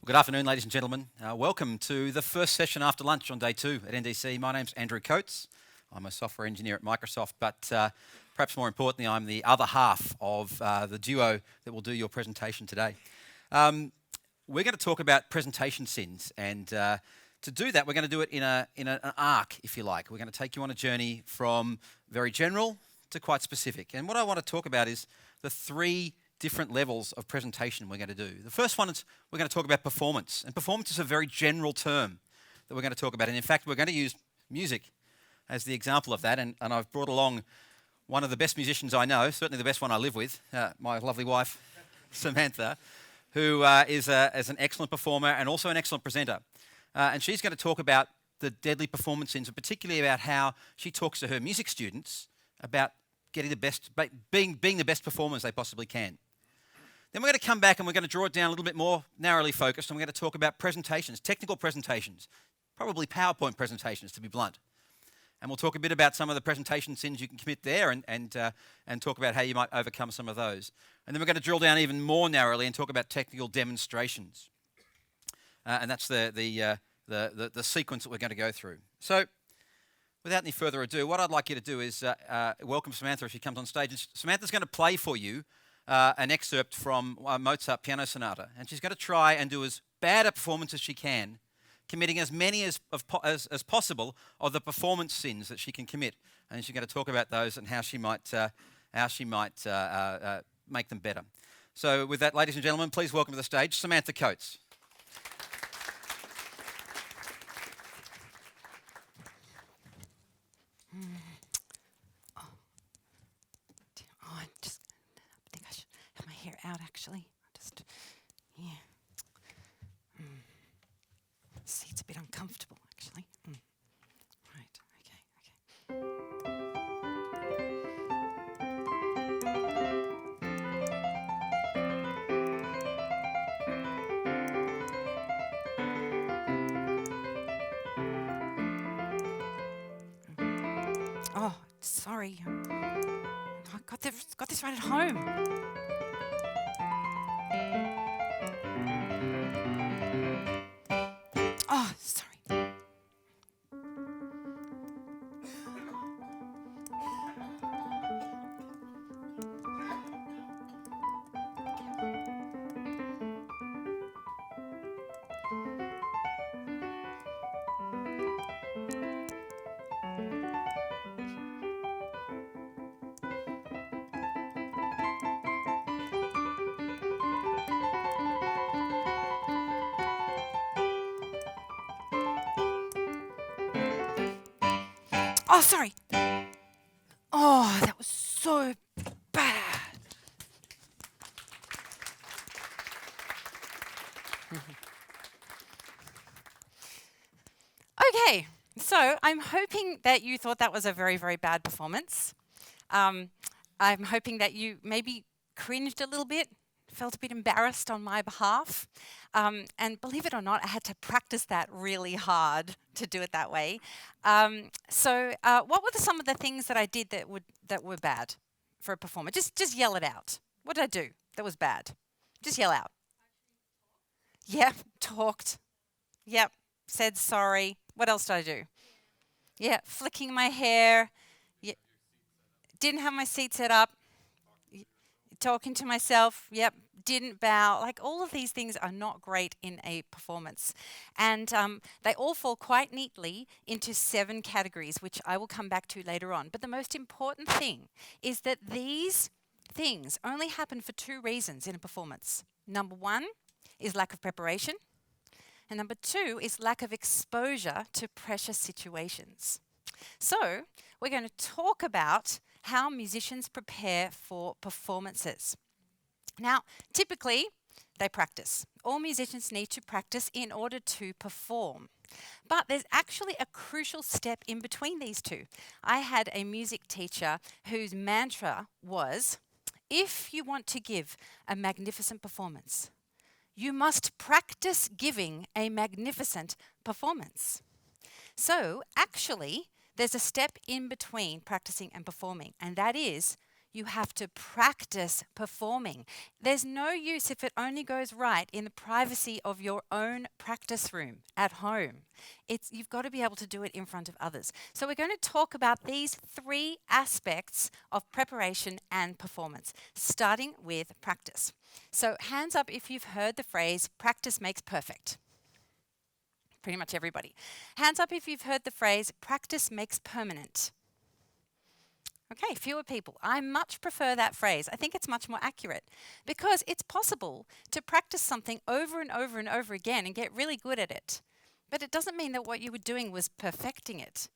Well, good afternoon, ladies and gentlemen. Welcome to the first session after lunch on day 2 at NDC. My name's Andrew Coates. I'm a software engineer at Microsoft, but perhaps more importantly, I'm the other half of the duo that will do your presentation today. We're going to talk about presentation sins, and to do that, we're going to do it in an arc, if you like. We're going to take you on a journey from very general to quite specific. And what I want to talk about is the 3 different levels of presentation we're going to do. The first one is we're going to talk about performance. And performance is a very general term that we're going to talk about. And in fact, we're going to use music as the example of that. And I've brought along one of the best musicians I know, certainly the best one I live with, my lovely wife, Samantha, who is an excellent performer and also an excellent presenter. And she's going to talk about the deadly performance sins, and particularly about how she talks to her music students about getting the best, being the best performers they possibly can. Then we're going to come back and we're going to draw it down a little bit more narrowly focused, and we're going to talk about presentations, technical presentations, probably PowerPoint presentations to be blunt. And we'll talk a bit about some of the presentation sins you can commit there and talk about how you might overcome some of those. And then we're going to drill down even more narrowly and talk about technical demonstrations. And that's the sequence that we're going to go through. So without any further ado, what I'd like you to do is welcome Samantha as she comes on stage. And Samantha's going to play for you an excerpt from Mozart Piano Sonata, and she's going to try and do as bad a performance as she can, committing as many as possible of the performance sins that she can commit, and she's going to talk about those and how she might make them better. So, with that, ladies and gentlemen, please welcome to the stage Samantha Coates. Out actually, yeah. Seat's a bit uncomfortable actually. Right, okay. Oh, sorry. I got this right at home. Oh, sorry. Oh, sorry. Oh, that was so bad. Okay, so I'm hoping that you thought that was a very, very bad performance. I'm hoping that you maybe cringed a little bit, felt a bit embarrassed on my behalf. And believe it or not, I had to practice that really hard to do it that way. So what were some of the things that I did that were bad for a performer? Just yell it out. What did I do that was bad? Just yell out. Yep, talked. Yep, said sorry. What else did I do? Yeah, flicking my hair. Yeah, didn't have my seat set up. Talking to myself. Yep. Didn't bow. Like, all of these things are not great in a performance. And they all fall quite neatly into 7 categories, which I will come back to later on. But the most important thing is that these things only happen for 2 reasons in a performance. Number 1 is lack of preparation. And number 2 is lack of exposure to pressure situations. So we're going to talk about how musicians prepare for performances. Now, typically, they practice. All musicians need to practice in order to perform. But there's actually a crucial step in between these 2. I had a music teacher whose mantra was, if you want to give a magnificent performance, you must practice giving a magnificent performance. So, actually, there's a step in between practicing and performing, and that is You have to practice performing. There's no use if it only goes right in the privacy of your own practice room at home. You've got to be able to do it in front of others. So we're going to talk about these three aspects of preparation and performance, starting with practice. So hands up if you've heard the phrase, practice makes perfect. Pretty much everybody. Hands up if you've heard the phrase, practice makes permanent. Okay, fewer people. I much prefer that phrase. I think it's much more accurate because it's possible to practice something over and over and over again and get really good at it. But it doesn't mean that what you were doing was perfecting it.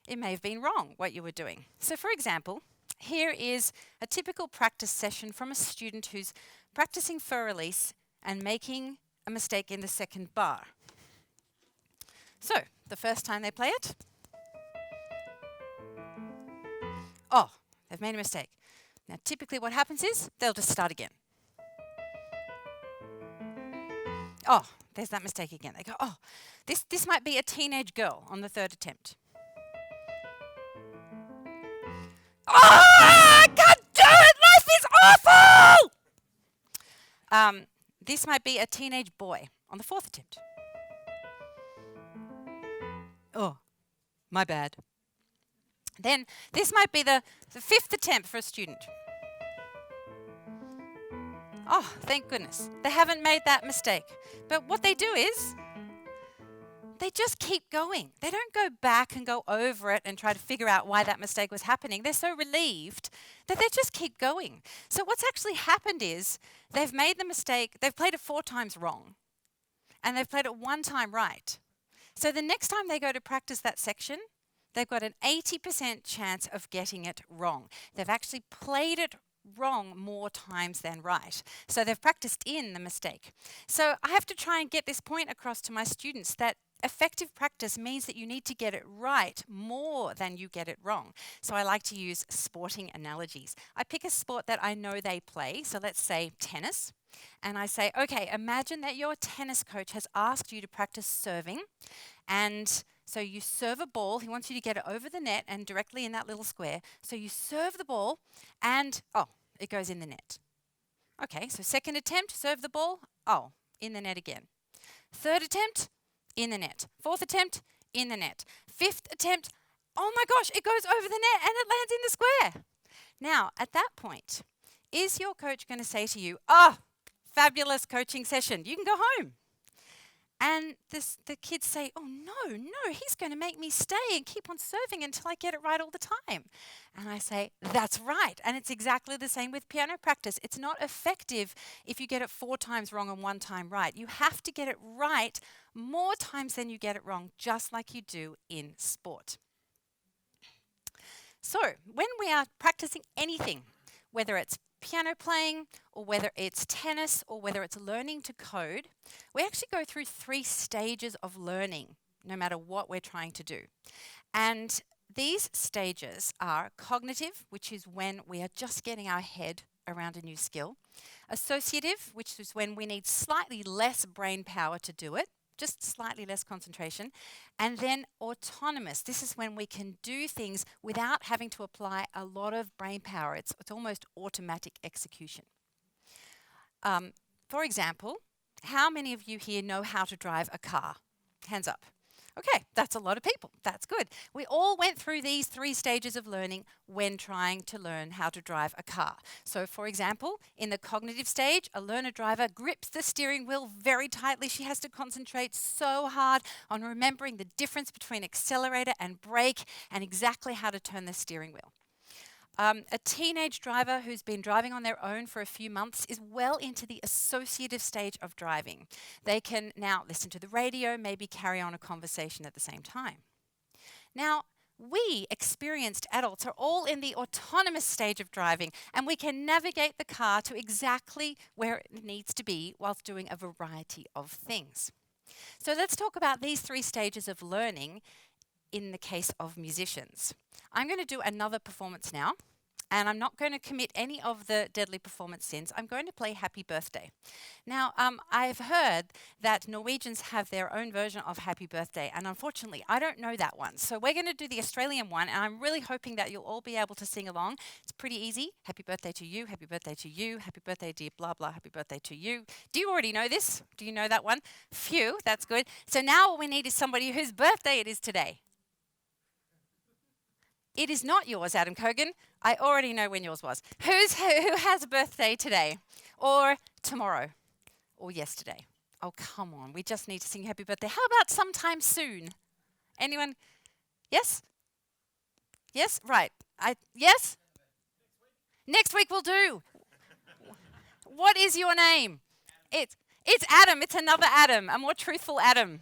It may have been wrong, what you were doing. So for example, here is a typical practice session from a student who's practicing fur release and making a mistake in the second bar. So, the first time they play it, oh, they've made a mistake. Now, typically what happens is they'll just start again. Oh, there's that mistake again. They go, oh, this might be a teenage girl on the third attempt. Oh, I can't do it! Life is awful! This might be a teenage boy on the fourth attempt. Oh, my bad. Then this might be the fifth attempt for a student. Oh, thank goodness. They haven't made that mistake. But what they do is they just keep going. They don't go back and go over it and try to figure out why that mistake was happening. They're so relieved that they just keep going. So what's actually happened is they've made the mistake, they've played it 4 times wrong, and they've played it 1 time right. So the next time they go to practice that section, they've got an 80% chance of getting it wrong. They've actually played it wrong more times than right. So they've practiced in the mistake. So I have to try and get this point across to my students that effective practice means that you need to get it right more than you get it wrong. So I like to use sporting analogies. I pick a sport that I know they play. So let's say tennis. And I say, okay, imagine that your tennis coach has asked you to practice serving. And so you serve a ball. He wants you to get it over the net and directly in that little square. So you serve the ball and, oh, it goes in the net. Okay, so second attempt, serve the ball. Oh, in the net again. Third attempt, in the net. Fourth attempt, in the net. Fifth attempt, oh my gosh, it goes over the net and it lands in the square. Now, at that point, is your coach going to say to you, oh, fabulous coaching session, you can go home? And the kids say, oh, no, he's going to make me stay and keep on serving until I get it right all the time. And I say, that's right. And it's exactly the same with piano practice. It's not effective if you get it 4 times wrong and 1 time right. You have to get it right more times than you get it wrong, just like you do in sport. So when we are practicing anything, whether it's piano playing or whether it's tennis or whether it's learning to code, we actually go through 3 stages of learning, no matter what we're trying to do. And these stages are cognitive, which is when we are just getting our head around a new skill. Associative, which is when we need slightly less brain power to do it, just slightly less concentration. And then autonomous. This is when we can do things without having to apply a lot of brain power. It's almost automatic execution. For example, how many of you here know how to drive a car? Hands up. Okay, that's a lot of people. That's good. We all went through these 3 stages of learning when trying to learn how to drive a car. So, for example, in the cognitive stage, a learner driver grips the steering wheel very tightly. She has to concentrate so hard on remembering the difference between accelerator and brake and exactly how to turn the steering wheel. A teenage driver who's been driving on their own for a few months is well into the associative stage of driving. They can now listen to the radio, maybe carry on a conversation at the same time. Now, we experienced adults are all in the autonomous stage of driving, and we can navigate the car to exactly where it needs to be whilst doing a variety of things. So let's talk about these 3 stages of learning in the case of musicians. I'm going to do another performance now. and I'm not going to commit any of the deadly performance sins. I'm going to play Happy Birthday. Now, I've heard that Norwegians have their own version of Happy Birthday, and unfortunately, I don't know that one. So we're going to do the Australian one, and I'm really hoping that you'll all be able to sing along. It's pretty easy. Happy birthday to you, happy birthday to you, happy birthday dear blah blah, happy birthday to you. Do you already know this? Do you know that one? Phew, that's good. So now what we need is somebody whose birthday it is today. It is not yours, Adam Kogan. I already know when yours was. Who has a birthday today? Or tomorrow? Or yesterday? Oh, come on. We just need to sing happy birthday. How about sometime soon? Anyone? Yes? Yes? Right. Yes? Next week we'll do. What is your name? It's Adam. It's another Adam, a more truthful Adam.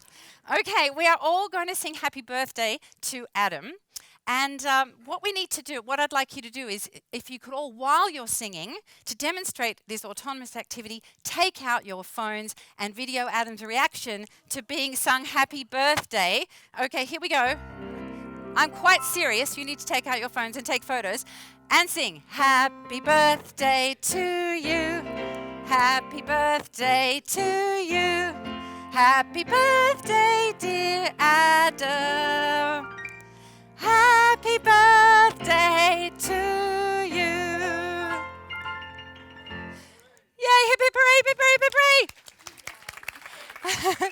Okay, we are all going to sing happy birthday to Adam. And what we need to do, what I'd like you to do is, if you could all, while you're singing, to demonstrate this autonomous activity, take out your phones and video Adam's reaction to being sung happy birthday. Okay, here we go. I'm quite serious. You need to take out your phones and take photos and sing happy birthday to you. Happy birthday to you. Happy birthday, dear Adam. Happy birthday to you. Yay, hip hip hooray, hip hooray, hip hooray.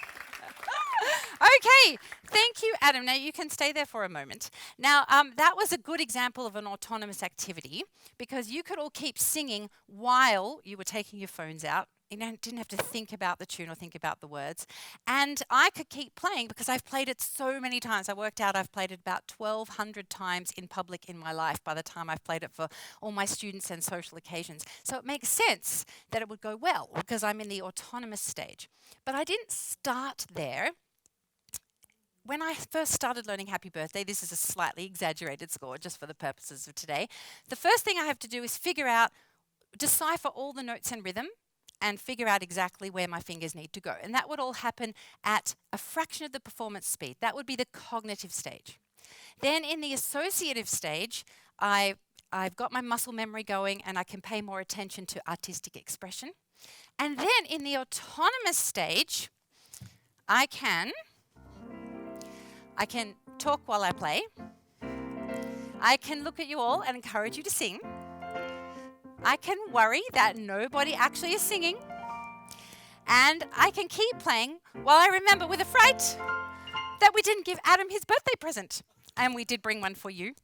Okay, thank you, Adam. Now you can stay there for a moment. Now, that was a good example of an autonomous activity because you could all keep singing while you were taking your phones out. You didn't have to think about the tune or think about the words. And I could keep playing because I've played it so many times. I worked out I've played it about 1,200 times in public in my life by the time I've played it for all my students and social occasions. So it makes sense that it would go well because I'm in the autonomous stage. But I didn't start there. When I first started learning Happy Birthday, this is a slightly exaggerated score just for the purposes of today. The first thing I have to do is decipher all the notes and rhythm and figure out exactly where my fingers need to go. And that would all happen at a fraction of the performance speed. That would be the cognitive stage. Then in the associative stage, I've got my muscle memory going and I can pay more attention to artistic expression. And then in the autonomous stage, I can talk while I play. I can look at you all and encourage you to sing. I can worry that nobody actually is singing. And I can keep playing while I remember with a fright that we didn't give Adam his birthday present. And we did bring one for you,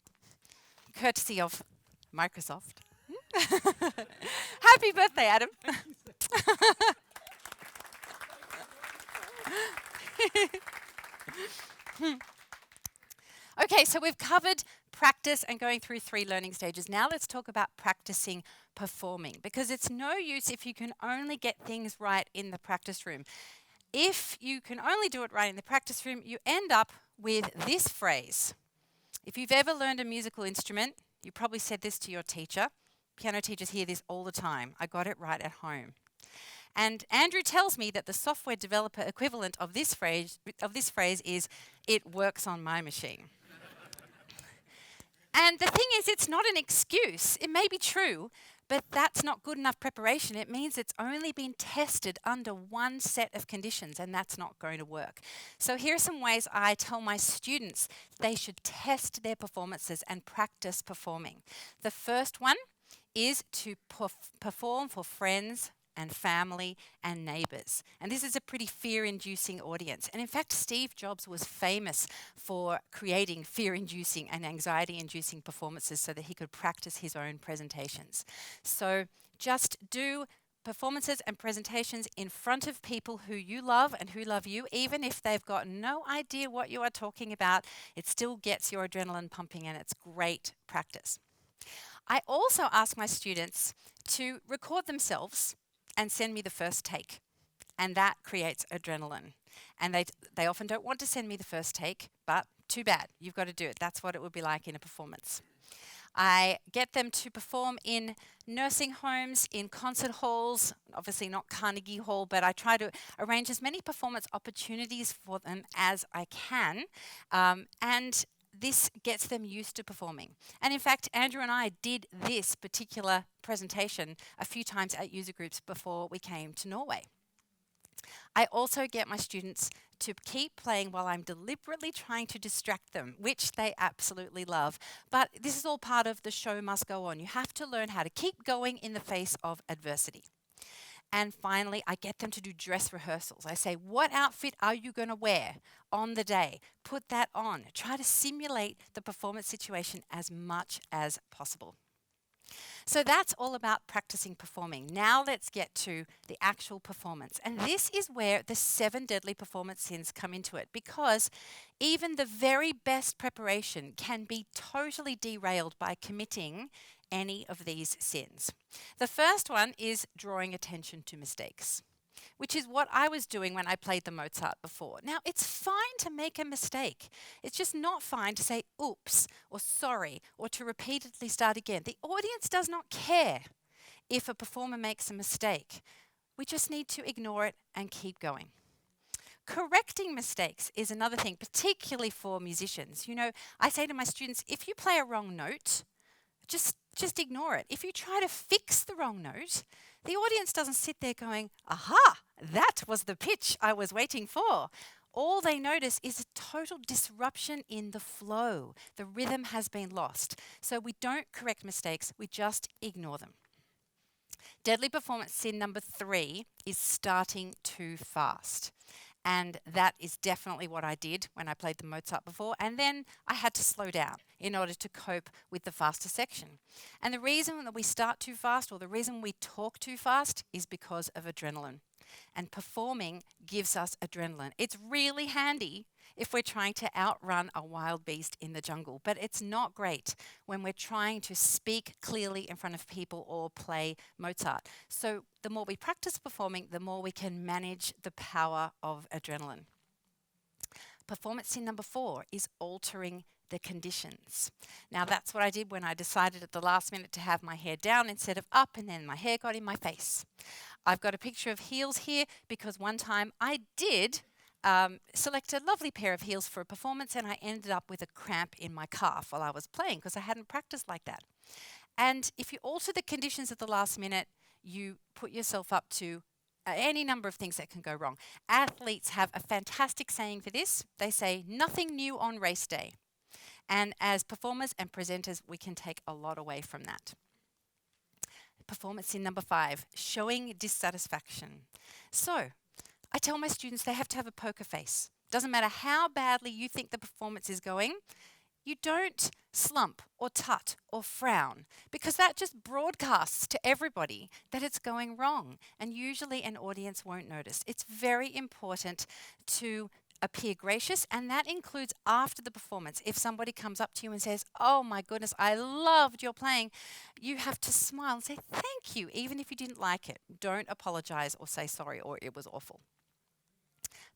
courtesy of Microsoft. Happy birthday, Adam. Okay, so we've covered practice and going through 3 learning stages. Now let's talk about practicing performing, because it's no use if you can only get things right in the practice room. If you can only do it right in the practice room, you end up with this phrase. If you've ever learned a musical instrument, you probably said this to your teacher. Piano teachers hear this all the time. I got it right at home. And Andrew tells me that the software developer equivalent of this phrase is, "It works on my machine." And the thing is, it's not an excuse. It may be true, but that's not good enough preparation. It means it's only been tested under one set of conditions, and that's not going to work. So here are some ways I tell my students they should test their performances and practice performing. The first one is to perform for friends and family and neighbours. And this is a pretty fear-inducing audience. And in fact, Steve Jobs was famous for creating fear-inducing and anxiety-inducing performances so that he could practice his own presentations. So just do performances and presentations in front of people who you love and who love you, even if they've got no idea what you are talking about. It still gets your adrenaline pumping and it's great practice. I also ask my students to record themselves and send me the first take. And that creates adrenaline. And they often don't want to send me the first take, but too bad. You've got to do it. That's what it would be like in a performance. I get them to perform in nursing homes, in concert halls, obviously not Carnegie Hall, but I try to arrange as many performance opportunities for them as I can. And this gets them used to performing. And in fact, Andrew and I did this particular presentation a few times at user groups before we came to Norway. I also get my students to keep playing while I'm deliberately trying to distract them, which they absolutely love. But this is all part of the show must go on. You have to learn how to keep going in the face of adversity. And finally, I get them to do dress rehearsals. I say, what outfit are you going to wear on the day? Put that on. Try to simulate the performance situation as much as possible. So that's all about practicing performing. Now let's get to the actual performance. And this is where the 7 deadly performance sins come into it, because even the very best preparation can be totally derailed by committing any of these sins. The first one is drawing attention to mistakes, which is what I was doing when I played the Mozart before. Now, it's fine to make a mistake. It's just not fine to say oops or sorry or to repeatedly start again. The audience does not care if a performer makes a mistake. We just need to ignore it and keep going. Correcting mistakes is another thing, particularly for musicians. You know, I say to my students, if you play a wrong note, just ignore it. If you try to fix the wrong note, the audience doesn't sit there going, aha, that was the pitch I was waiting for. All they notice is a total disruption in the flow. The rhythm has been lost. So we don't correct mistakes, we just ignore them. Deadly performance sin number 3 is starting too fast. And that is definitely what I did when I played the Mozart before. And then I had to slow down in order to cope with the faster section. And the reason that we start too fast, or the reason we talk too fast, is because of adrenaline. And performing gives us adrenaline. It's really handy if we're trying to outrun a wild beast in the jungle, but it's not great when we're trying to speak clearly in front of people or play Mozart. So the more we practice performing, the more we can manage the power of adrenaline. Performance sin number 4 is altering the conditions. Now that's what I did when I decided at the last minute to have my hair down instead of up, and then my hair got in my face. I've got a picture of heels here because one time I did select a lovely pair of heels for a performance, and I ended up with a cramp in my calf while I was playing because I hadn't practiced like that. And if you alter the conditions at the last minute, you put yourself up to any number of things that can go wrong. Athletes have a fantastic saying for this. They say, nothing new on race day. And as performers and presenters, we can take a lot away from that. Performance sin number 5, showing dissatisfaction. So, I tell my students they have to have a poker face. Doesn't matter how badly you think the performance is going, you don't slump or tut or frown, because that just broadcasts to everybody that it's going wrong, and usually an audience won't notice. It's very important to appear gracious, and that includes after the performance. If somebody comes up to you and says, oh my goodness, I loved your playing, you have to smile and say thank you, even if you didn't like it. Don't apologize or say sorry or it was awful.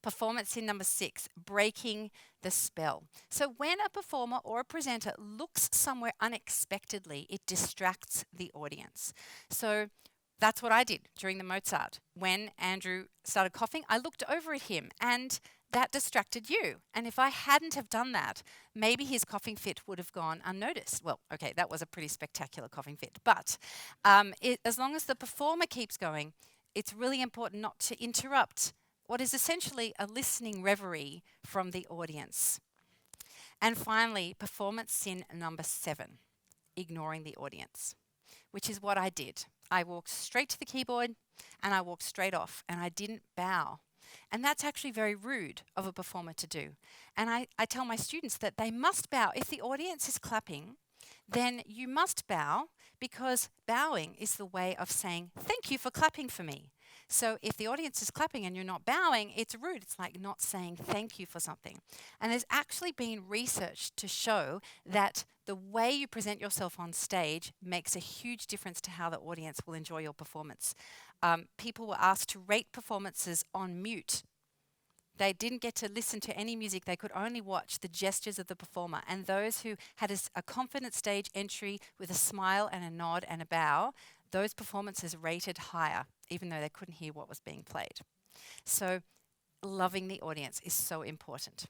Performance sin number 6, breaking the spell. So when a performer or a presenter looks somewhere unexpectedly, it distracts the audience. So that's what I did during the Mozart. When Andrew started coughing, I looked over at him, and that distracted you. And if I hadn't have done that, maybe his coughing fit would have gone unnoticed. Well, okay, that was a pretty spectacular coughing fit. But as long as the performer keeps going, it's really important not to interrupt what is essentially a listening reverie from the audience. And finally, performance sin number 7, ignoring the audience, which is what I did. I walked straight to the keyboard and I walked straight off, and I didn't bow. And that's actually very rude of a performer to do. And I tell my students that they must bow. If the audience is clapping, then you must bow, because bowing is the way of saying, thank you for clapping for me. So if the audience is clapping and you're not bowing, it's rude. It's like not saying thank you for something. And there's actually been research to show that the way you present yourself on stage makes a huge difference to how the audience will enjoy your performance. People were asked to rate performances on mute. They didn't get to listen to any music. They could only watch the gestures of the performer. And those who had a confident stage entry with a smile and a nod and a bow, those performances rated higher, even though they couldn't hear what was being played. So loving the audience is so important.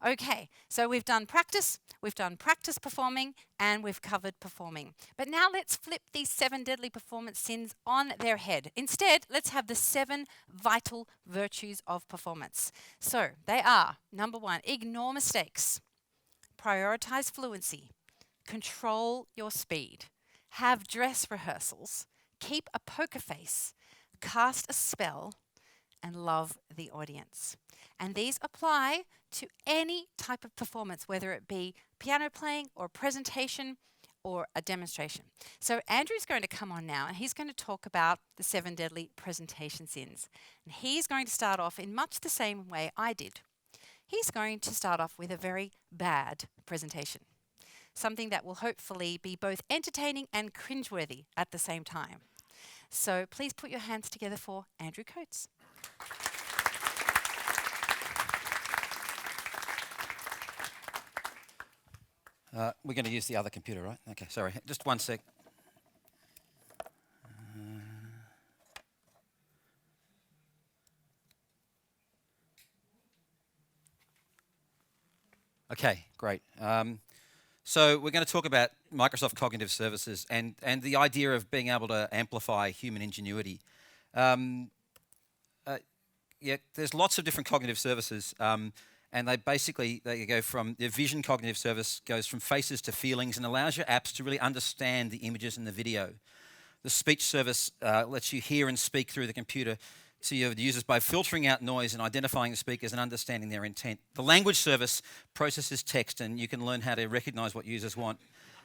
Okay, so we've done practice performing, and we've covered performing. But now let's flip these 7 deadly performance sins on their head. Instead, let's have the 7 vital virtues of performance. So they are, number 1, ignore mistakes, prioritize fluency, control your speed, have dress rehearsals, keep a poker face, cast a spell, and love the audience. And these apply to any type of performance, whether it be piano playing or presentation or a demonstration. So Andrew's going to come on now and he's going to talk about the 7 deadly presentation sins. And he's going to start off in much the same way I did. He's going to start off with a very bad presentation, something that will hopefully be both entertaining and cringeworthy at the same time. So please put your hands together for Andrew Coates. We're going to use the other computer, right? Okay, sorry. Just one sec. Okay, great. So we're going to talk about Microsoft Cognitive Services and the idea of being able to amplify human ingenuity. There's lots of different cognitive services, and they go from the vision cognitive service goes from faces to feelings and allows your apps to really understand the images in the video. The speech service lets you hear and speak through the computer to your users by filtering out noise and identifying the speakers and understanding their intent. The language service processes text and you can learn how to recognize what users want.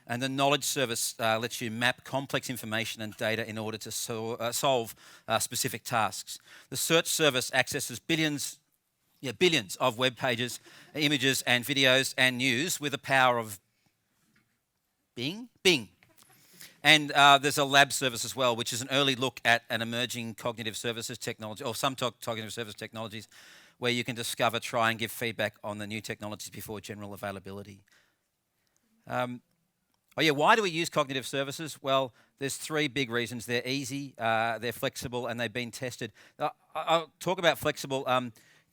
And the knowledge service lets you map complex information and data in order to solve specific tasks. The search service accesses billions of web pages, images and videos and news with the power of Bing. And there's a lab service as well, which is an early look at an emerging cognitive services technology, or some cognitive service technologies, where you can discover, try and give feedback on the new technologies before general availability. Why do we use cognitive services? Well, there's 3 big reasons. They're easy, they're flexible, and they've been tested. I'll talk about flexible.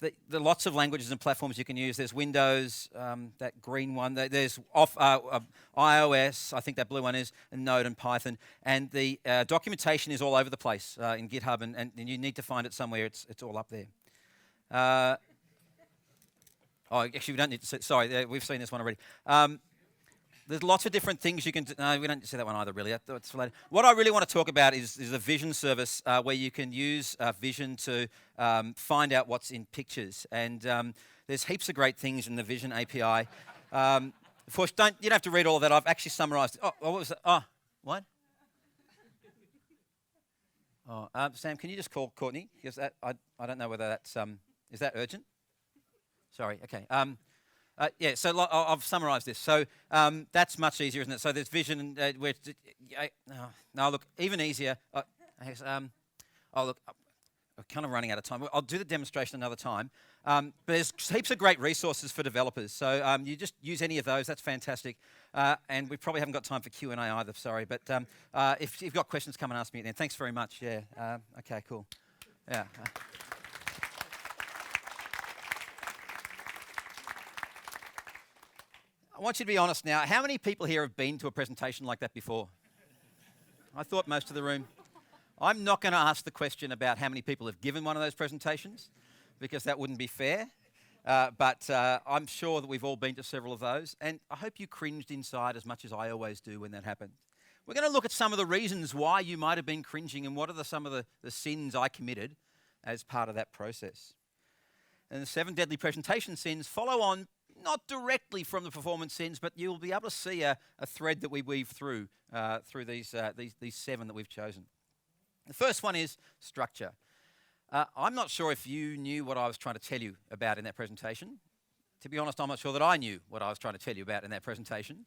There are lots of languages and platforms you can use. There's Windows, that green one. There's iOS, I think that blue one is, and Node and Python. And the documentation is all over the place in GitHub, and you need to find it somewhere. It's all up there. Actually, we don't need to see. Sorry, we've seen this one already. There's lots of different things you can do. No, we don't see that one either, really. That's for later. What I really want to talk about is a vision service where you can use vision to find out what's in pictures. And there's heaps of great things in the Vision API. Of course, you don't have to read all of that. I've actually summarized it. What was that? What? Sam, can you just call Courtney? Because I don't know whether that's... is that urgent? Sorry, okay. So I've summarised this. So that's much easier, isn't it? So there's vision, look, even easier. Look, I'm kind of running out of time. I'll do the demonstration another time. But there's heaps of great resources for developers. So you just use any of those. That's fantastic. And we probably haven't got time for Q&A either, sorry. But if you've got questions, come and ask me then. Thanks very much. Yeah. Okay, cool. Yeah. I want you to be honest now. How many people here have been to a presentation like that before? I thought most of the room. I'm not going to ask the question about how many people have given one of those presentations, because that wouldn't be fair. But I'm sure that we've all been to several of those. And I hope you cringed inside as much as I always do when that happened. We're going to look at some of the reasons why you might have been cringing and what are some of the sins I committed as part of that process. And the 7 deadly presentation sins follow on not directly from the performance sins, but you'll be able to see a thread that we weave through these 7 that we've chosen. The first one is structure. I'm not sure if you knew what I was trying to tell you about in that presentation. To be honest, I'm not sure that I knew what I was trying to tell you about in that presentation.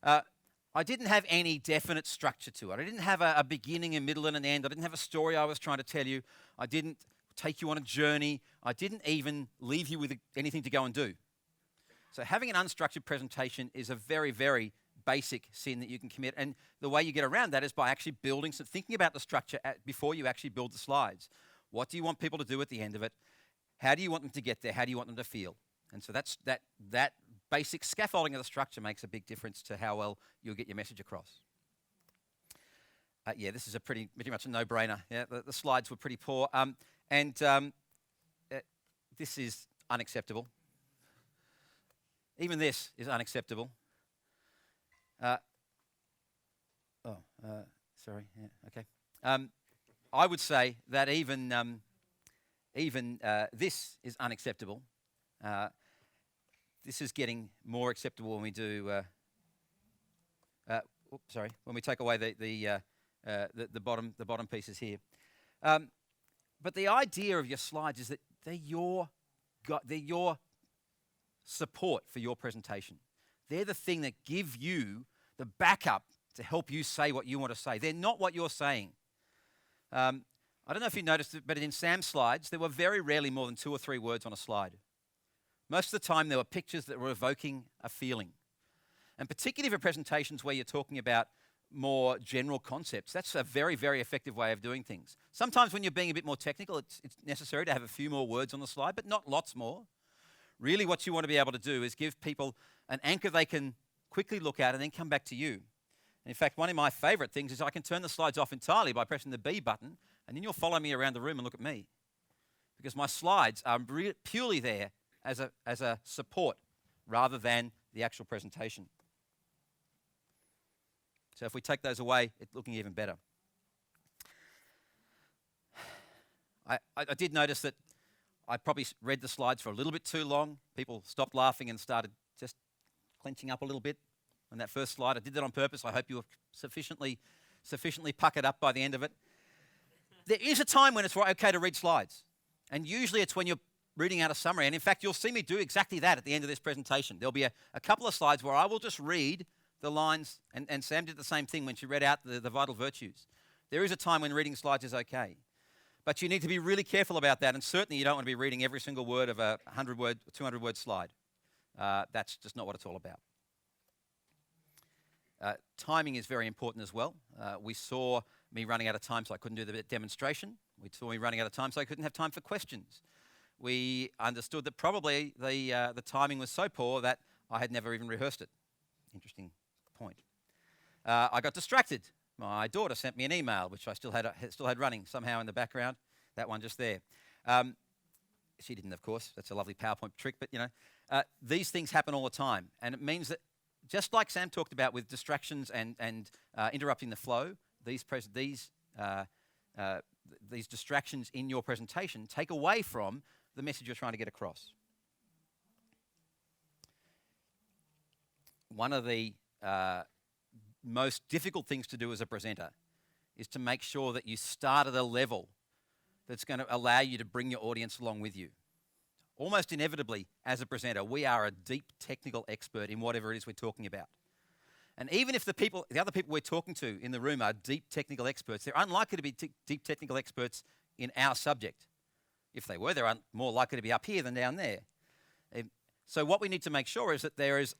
I didn't have any definite structure to it. I didn't have a beginning, a middle, and an end. I didn't have a story I was trying to tell you. I didn't take you on a journey. I didn't even leave you with anything to go and do. So having an unstructured presentation is a very, very basic sin that you can commit. And the way you get around that is by actually thinking about the structure before you actually build the slides. What do you want people to do at the end of it? How do you want them to get there? How do you want them to feel? And so that basic scaffolding of the structure makes a big difference to how well you'll get your message across. This is a pretty much a no-brainer. Yeah, the slides were pretty poor, this is unacceptable. Even this is unacceptable. Sorry. Yeah. Okay. I would say that even this is unacceptable. This is getting more acceptable when we do. When we take away the bottom pieces here. But the idea of your slides is that they're your support for your presentation. They're the thing that give you the backup to help you say what you want to say. They're not what you're saying. I don't know if you noticed it, but in Sam's slides, there were very rarely more than 2 or 3 words on a slide. Most of the time, there were pictures that were evoking a feeling. And particularly for presentations where you're talking about more general concepts, that's a very, very effective way of doing things. Sometimes when you're being a bit more technical, it's necessary to have a few more words on the slide, but not lots more. Really what you want to be able to do is give people an anchor they can quickly look at and then come back to you. And in fact, one of my favorite things is I can turn the slides off entirely by pressing the B button, and then you'll follow me around the room and look at me. Because my slides are purely there as a support rather than the actual presentation. So if we take those away, it's looking even better. I did notice that I probably read the slides for a little bit too long. People stopped laughing and started just clenching up a little bit on that first slide. I did that on purpose. I hope you were sufficiently puckered up by the end of it. There is a time when it's okay to read slides. And usually it's when you're reading out a summary. And in fact, you'll see me do exactly that at the end of this presentation. There'll be a couple of slides where I will just read the lines, and Sam did the same thing when she read out the vital virtues. There is a time when reading slides is okay. But you need to be really careful about that, and certainly you don't want to be reading every single word of a 100-word, 200-word slide. That's just not what it's all about. Timing is very important as well. We saw me running out of time, so I couldn't do the demonstration. We saw me running out of time, so I couldn't have time for questions. We understood that probably the timing was so poor that I had never even rehearsed it. Interesting point. I got distracted. My daughter sent me an email, which I still had running somehow in the background. That one just there. She didn't, of course. That's a lovely PowerPoint trick, but these things happen all the time, and it means that just like Sam talked about with distractions and interrupting the flow, these distractions in your presentation take away from the message you're trying to get across. One of the most difficult things to do as a presenter is to make sure that you start at a level that's going to allow you to bring your audience along with you. Almost inevitably, as a presenter, we are a deep technical expert in whatever it is we're talking about. And even if the other people we're talking to in the room are deep technical experts, they're unlikely to be deep technical experts in our subject. If they were, they're more likely to be up here than down there. So what we need to make sure is that there is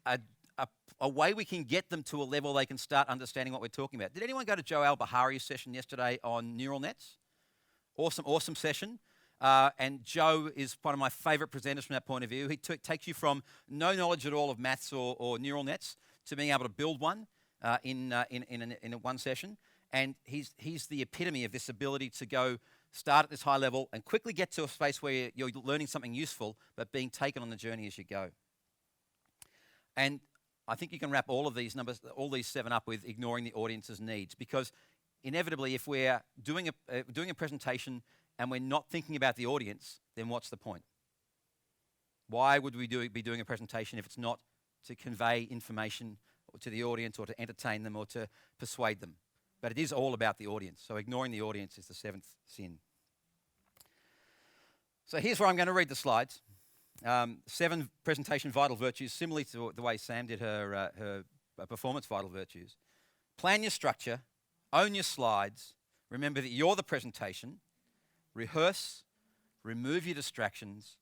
a way we can get them to a level they can start understanding what we're talking about. Did anyone go to Joe Al-Bahari's session yesterday on neural nets? Awesome session. And Joe is one of my favorite presenters from that point of view. He takes you from no knowledge at all of maths or neural nets to being able to build one in one session. And he's the epitome of this ability to go start at this high level and quickly get to a space where you're learning something useful, but being taken on the journey as you go. And I think you can wrap all of these numbers, all these 7 up with ignoring the audience's needs, because inevitably, if we're doing a presentation and we're not thinking about the audience, then what's the point? Why would we be doing a presentation if it's not to convey information to the audience or to entertain them or to persuade them? But it is all about the audience. So ignoring the audience is the 7th sin. So here's where I'm going to read the slides. 7 presentation vital virtues, similarly to the way Sam did her performance vital virtues. Plan your structure, own your slides, remember that you're the presentation, rehearse, remove your distractions,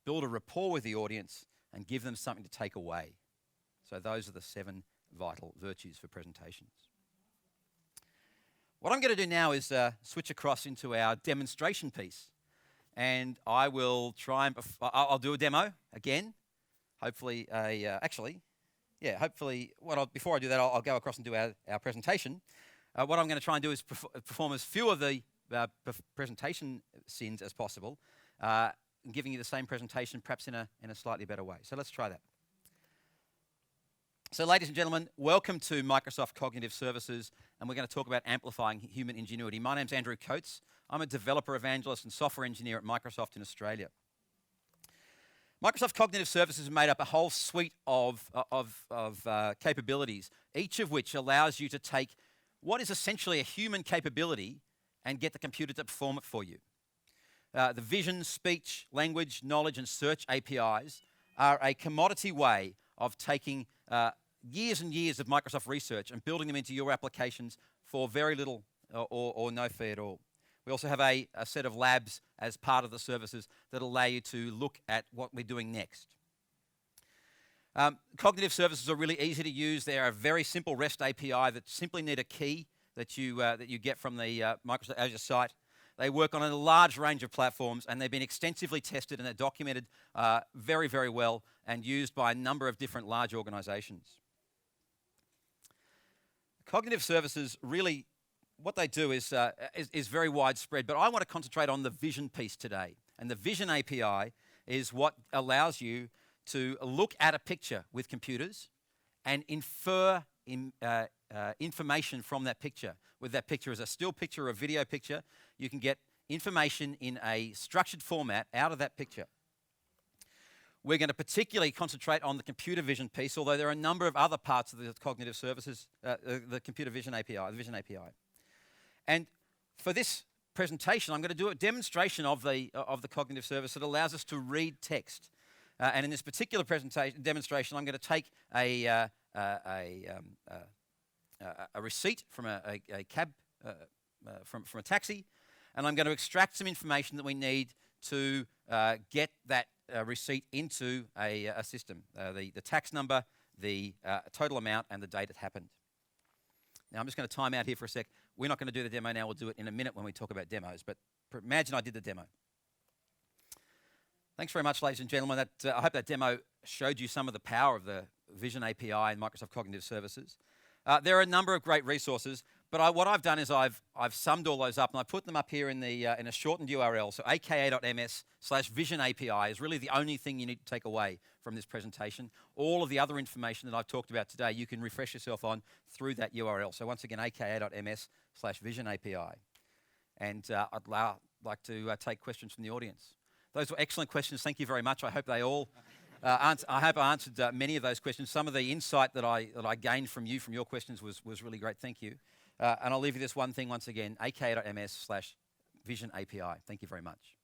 build a rapport with the audience, and give them something to take away. So those are the 7 vital virtues for presentations. What I'm going to do now is switch across into our demonstration piece. and I will try and I'll do a demo again. Hopefully, before I do that, I'll go across and do our presentation. What I'm going to try and do is perform as few of the presentation scenes as possible, giving you the same presentation, perhaps in a slightly better way. So let's try that. So ladies and gentlemen, welcome to Microsoft Cognitive Services, and we're going to talk about amplifying human ingenuity. My name's Andrew Coates. I'm a developer evangelist and software engineer at Microsoft in Australia. Microsoft Cognitive Services is made up a whole suite of capabilities, each of which allows you to take what is essentially a human capability and get the computer to perform it for you. The vision, speech, language, knowledge, and search APIs are a commodity way of taking years and years of Microsoft research and building them into your applications for very little or no fee at all. We also have a set of labs as part of the services that allow you to look at what we're doing next. Cognitive services are really easy to use. They are a very simple REST API that simply need a key that you get from the Microsoft Azure site. They work on a large range of platforms, and they've been extensively tested and they're documented very, very well and used by a number of different large organizations. Cognitive services really, what they do is very widespread, but I want to concentrate on the vision piece today. And the vision API is what allows you to look at a picture with computers and infer information from that picture. Whether that picture is a still picture or a video picture, you can get information in a structured format out of that picture. We're going to particularly concentrate on the computer vision piece, although there are a number of other parts of the cognitive services, the computer vision API, the vision API. And for this presentation, I'm going to do a demonstration of the cognitive service that allows us to read text. And in this particular demonstration, I'm going to take a receipt from a cab, from a taxi, and I'm going to extract some information that we need to get that receipt into a system. The tax number, the total amount, and the date it happened. Now, I'm just going to time out here for a sec. We're not going to do the demo now. We'll do it in a minute when we talk about demos, but imagine I did the demo. Thanks very much, ladies and gentlemen. I hope that demo showed you some of the power of the Vision API and Microsoft Cognitive Services. There are a number of great resources, but what I've done is I've summed all those up and I put them up here in a shortened URL. So aka.ms/Vision API is really the only thing you need to take away from this presentation. All of the other information that I've talked about today, you can refresh yourself on through that URL. So once again, aka.ms/Vision API. And I'd like to take questions from the audience. Those were excellent questions. Thank you very much. I hope they all I hope I answered many of those questions. Some of the insight that I gained from your questions was really great. Thank you. And I'll leave you this one thing once again, aka.ms/Vision API. Thank you very much.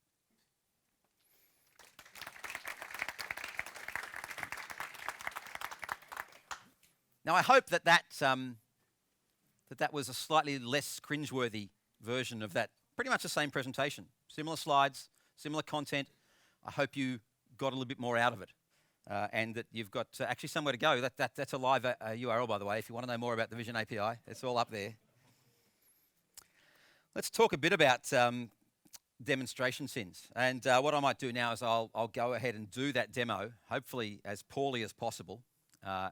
Now, I hope that was a slightly less cringeworthy version of that, pretty much the same presentation. Similar slides, similar content. I hope you got a little bit more out of it. And that you've got actually somewhere to go. That's a live URL, by the way, if you want to know more about the Vision API. It's all up there. Let's talk a bit about demonstration scenes. And what I might do now is I'll go ahead and do that demo, hopefully as poorly as possible.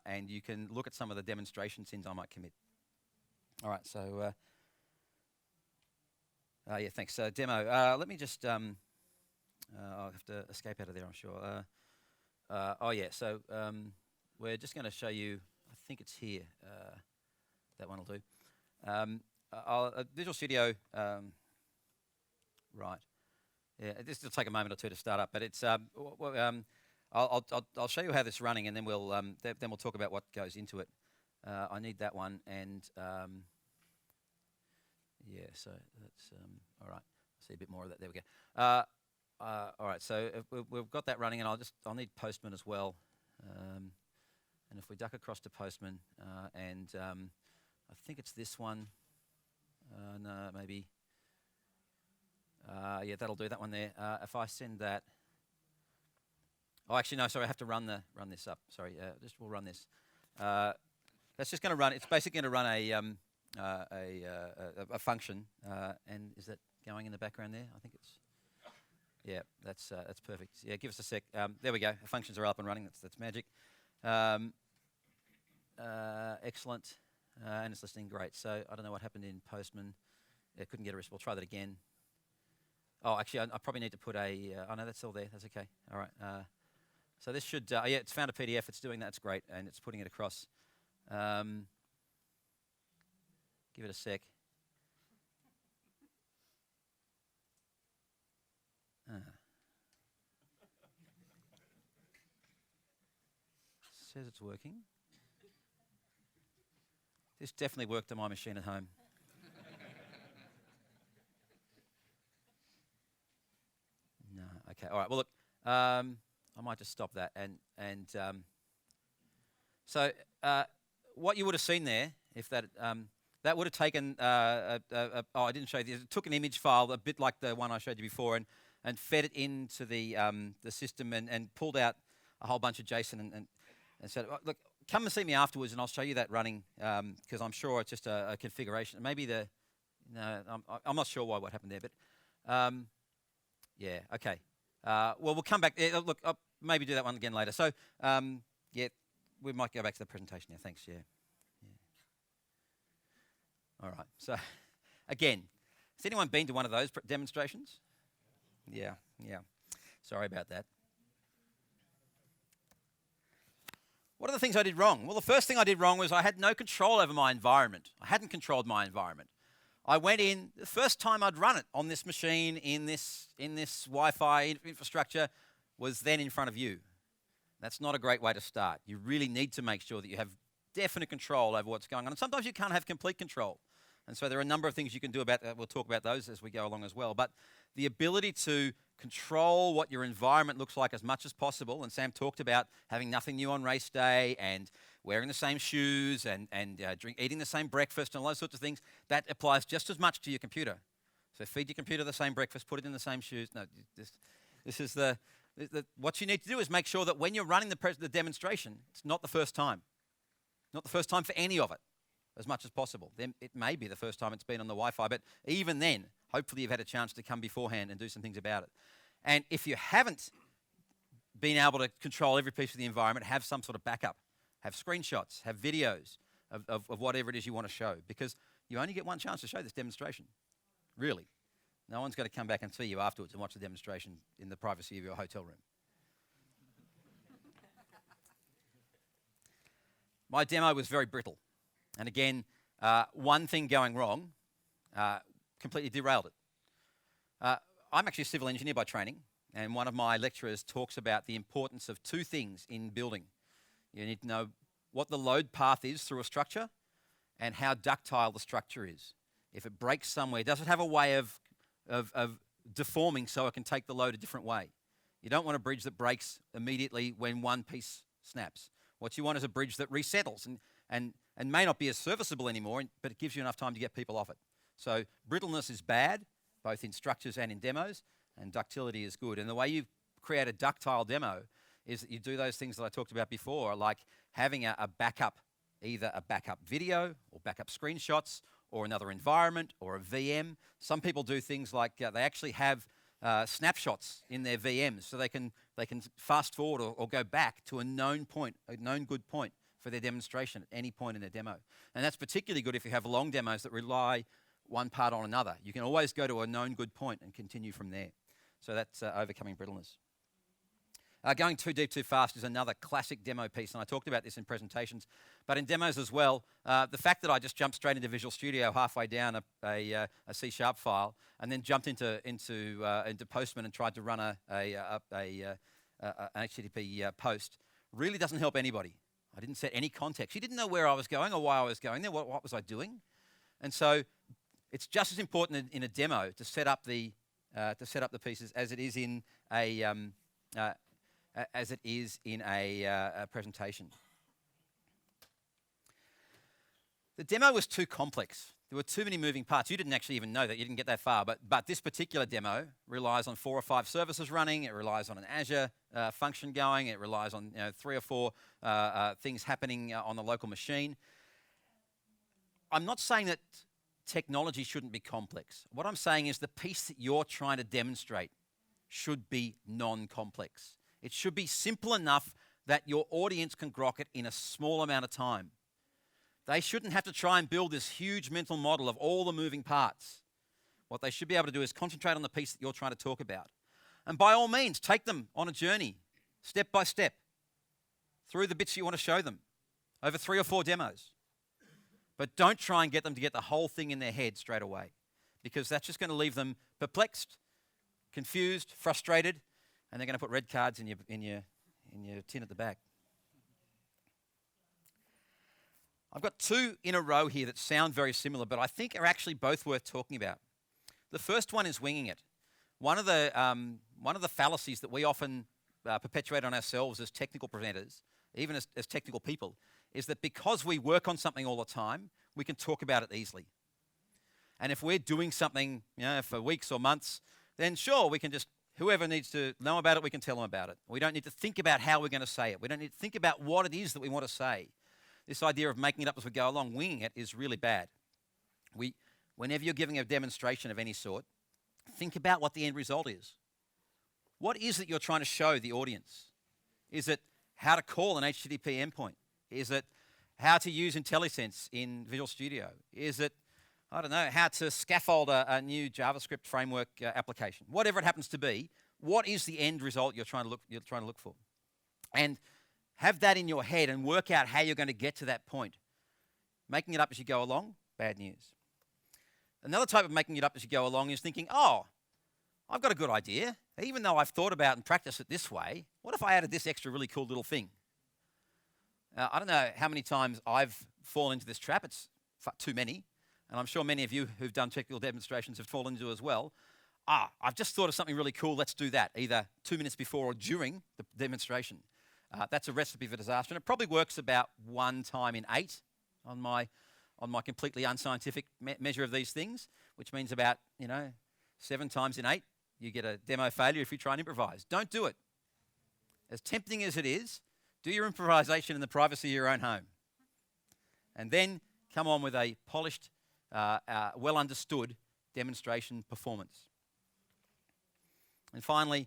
And you can look at some of the demonstration scenes I might commit. All right, so yeah, thanks. So demo. Let me just, I'll have to escape out of there, I'm sure. Oh yeah, so we're just going to show you, I think it's here, that one will do. Visual Studio, right. Yeah, this will take a moment or two to start up, but it's, I'll show you how this is running and then we'll talk about what goes into it. I need that one and, yeah, so that's, all right, see a bit more of that, there we go. All right, so we've got that running, and I'll need Postman as well. And if we duck across to Postman, and I think it's this one. No, maybe. Yeah, that'll do that one there. If I send that. Oh, actually, no. Sorry, I have to run this up. Sorry, we'll run this. That's just going to run. It's basically going to run a function. And is that going in the background there? I think it's. Yeah, that's perfect. Yeah, give us a sec. There we go. The functions are up and running. That's magic. Um, Excellent. And it's listening. Great. So I don't know what happened in Postman. It couldn't get a response. We'll try that again. Oh, actually, I probably need to put a. Oh no, that's still there. That's okay. All right. So this should. Yeah, it's found a PDF. It's doing that. It's great, and it's putting it across. Give it a sec. Says it's working. This definitely worked on my machine at home. No. Okay. All right. Well, look. I might just stop that so what you would have seen there, if that that would have taken. Oh, I didn't show you this. It took an image file, a bit like the one I showed you before, and fed it into the system and pulled out a whole bunch of JSON and said, oh, look, come and see me afterwards, and I'll show you that running because I'm sure it's just a configuration. Maybe I'm not sure what happened there, but yeah, okay. Well, we'll come back. Look, I'll maybe do that one again later. So yeah, we might go back to the presentation now. Thanks. Yeah. All right. So again, has anyone been to one of those demonstrations? Yeah. Sorry about that. What are the things I did wrong? Well, the first thing I did wrong was I had no control over my environment. I hadn't controlled my environment. I went in, the first time I'd run it on this machine, in this Wi-Fi infrastructure, was then in front of you. That's not a great way to start. You really need to make sure that you have definite control over what's going on. And sometimes you can't have complete control. And so there are a number of things you can do about that. We'll talk about those as we go along as well. But the ability to control what your environment looks like as much as possible, and Sam talked about having nothing new on race day and wearing the same shoes and eating the same breakfast and all those sorts of things, that applies just as much to your computer. So feed your computer the same breakfast, put it in the same shoes. No, this is what you need to do is make sure that when you're running the demonstration, it's not the first time. Not the first time for any of it, as much as possible. Then it may be the first time it's been on the Wi-Fi, but even then, hopefully you've had a chance to come beforehand and do some things about it. And if you haven't been able to control every piece of the environment, have some sort of backup. Have screenshots, have videos of whatever it is you want to show, because you only get one chance to show this demonstration, really. No one's going to come back and see you afterwards and watch the demonstration in the privacy of your hotel room. My demo was very brittle. And again, one thing going wrong completely derailed it. I'm actually a civil engineer by training, and one of my lecturers talks about the importance of two things in building. You need to know what the load path is through a structure and how ductile the structure is. If it breaks somewhere, does it have a way of deforming so it can take the load a different way? You don't want a bridge that breaks immediately when one piece snaps. What you want is a bridge that resettles and may not be as serviceable anymore, but it gives you enough time to get people off it. So brittleness is bad, both in structures and in demos, and ductility is good. And the way you create a ductile demo is that you do those things that I talked about before, like having a backup, either a backup video or backup screenshots or another environment or a VM. Some people do things like they actually have snapshots in their VMs, so they can fast forward or go back to a known point, a known good point for their demonstration at any point in their demo. And that's particularly good if you have long demos that rely one part on another. You can always go to a known good point and continue from there. So that's overcoming brittleness. Going too deep too fast is another classic demo piece, and I talked about this in presentations, but in demos as well. The fact that I just jumped straight into Visual Studio halfway down a C# file, and then jumped into Postman and tried to run an HTTP post really doesn't help anybody. I didn't set any context. You didn't know where I was going or why I was going there. What was I doing? And so it's just as important in a demo to set up the pieces as it is in a presentation. The demo was too complex. There were too many moving parts. You didn't actually even know that. You didn't get that far. But this particular demo relies on 4 or 5 services running. It relies on an Azure function going. It relies on 3 or 4 things happening on the local machine. I'm not saying that technology shouldn't be complex. What I'm saying is the piece that you're trying to demonstrate should be non-complex. It should be simple enough that your audience can grok it in a small amount of time. They shouldn't have to try and build this huge mental model of all the moving parts. What they should be able to do is concentrate on the piece that you're trying to talk about. And by all means, take them on a journey, step by step, through the bits you want to show them, over 3 or 4 demos. But don't try and get them to get the whole thing in their head straight away, because that's just going to leave them perplexed, confused, frustrated, and they're going to put red cards in your tin at the back. I've got 2 in a row here that sound very similar, but I think are actually both worth talking about. The first one is winging it. One of the fallacies that we often perpetuate on ourselves as technical presenters, even as technical people, is that because we work on something all the time, we can talk about it easily. And if we're doing something, for weeks or months, then sure, we can just, whoever needs to know about it, we can tell them about it. We don't need to think about how we're going to say it. We don't need to think about what it is that we want to say. This idea of making it up as we go along, winging it, is really bad. Whenever you're giving a demonstration of any sort, think about what the end result is. What is it you're trying to show the audience? Is it how to call an HTTP endpoint? Is it how to use IntelliSense in Visual Studio? Is it, I don't know, how to scaffold a new JavaScript framework application? Whatever it happens to be, what is the end result you're trying to look for? And have that in your head and work out how you're going to get to that point. Making it up as you go along, bad news. Another type of making it up as you go along is thinking, oh, I've got a good idea. Even though I've thought about and practiced it this way, what if I added this extra really cool little thing? I don't know how many times I've fallen into this trap. It's too many. And I'm sure many of you who've done technical demonstrations have fallen into it as well. I've just thought of something really cool. Let's do that, either 2 minutes before or during the demonstration. That's a recipe for disaster. And it probably works about 1 time in 8 on my completely unscientific measure of these things, which means about, 7 times in 8, you get a demo failure if you try and improvise. Don't do it. As tempting as it is, do your improvisation in the privacy of your own home. And then come on with a polished, well understood demonstration performance. And finally,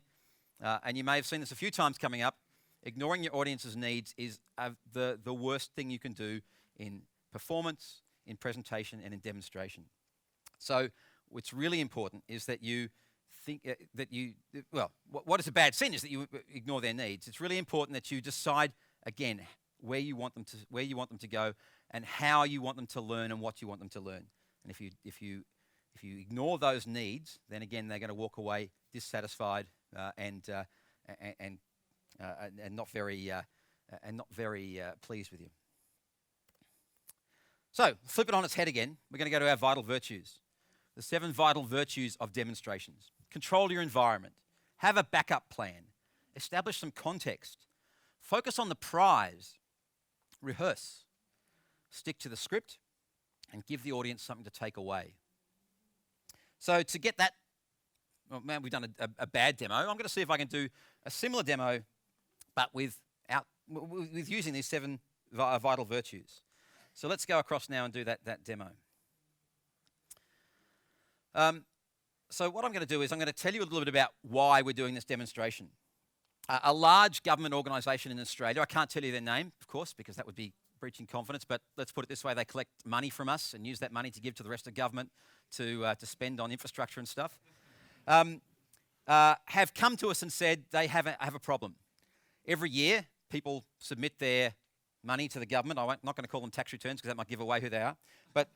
and you may have seen this a few times coming up, ignoring your audience's needs is the worst thing you can do in performance, in presentation, and in demonstration. So what's really important is that you think what is a bad sin is that you ignore their needs. It's really important that you decide, again, where you want them to go and how you want them to learn and what you want them to learn. And if you ignore those needs, then again, they're going to walk away dissatisfied and not very pleased with you. So, flip it on its head again. We're going to go to our vital virtues. The 7 vital virtues of demonstrations. Control your environment. Have a backup plan. Establish some context. Focus on the prize. Rehearse. Stick to the script and give the audience something to take away. So to get that, we've done a bad demo. I'm going to see if I can do a similar demo, but with using these 7 vital virtues. So let's go across now and do that demo. So what I'm going to do is I'm going to tell you a little bit about why we're doing this demonstration. A large government organisation in Australia, I can't tell you their name, of course, because that would be breaching confidence, but let's put it this way, they collect money from us and use that money to give to the rest of government to spend on infrastructure and stuff, have come to us and said they have a problem. Every year, people submit their money to the government. I'm not going to call them tax returns because that might give away who they are, but